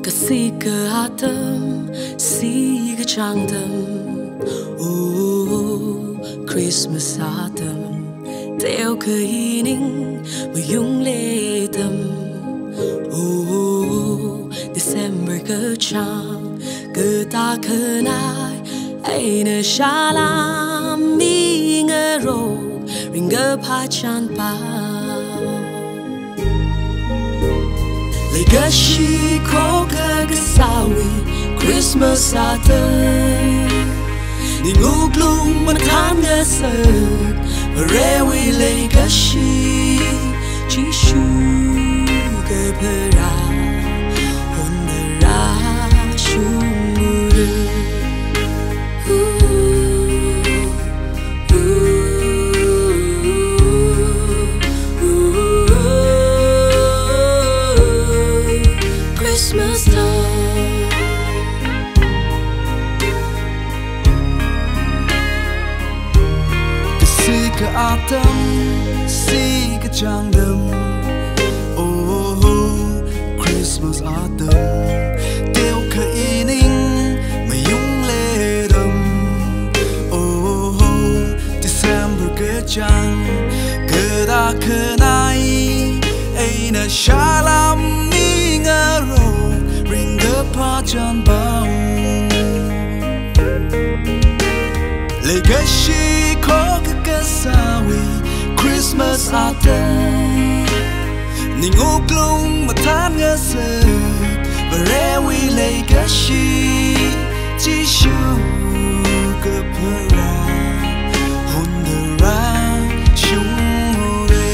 Kasika atam, siga changdam. Oh, Christmas atam, teo kahining, mayung letam. Oh, December ka chang, kata kanay, ay na shalam, minga ro, ringa pachan pa. Legacy ko kagasawi, Christmas atam. Ninguglong manatan nga sag, marewi legacy, Jishu kapara, hondara shumuru. Christmas time. Kasika atam, siga changdam. Oh, Christmas atam, teo kaining, mayung ledam. Oh, December kechang, kada kanai, ay na shalam ni ngaro. Pajan bau Legacy ko kakasawi Christmas atam Ninguglong matan nga sag Barewi legacy Jishu kapara Hondara shumure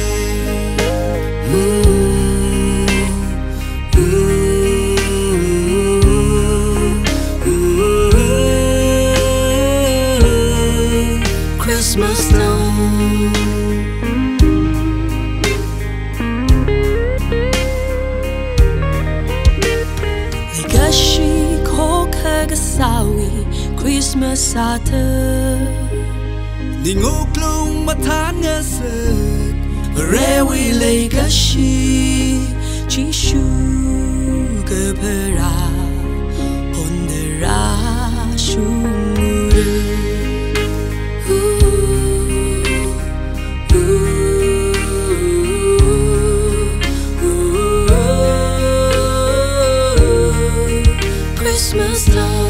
Christmas time. Legacy ko kagasawi Christmas atam Ninguglong matan nga sag Barewi legacy Jishu kapara Hondara shumure Christmas time.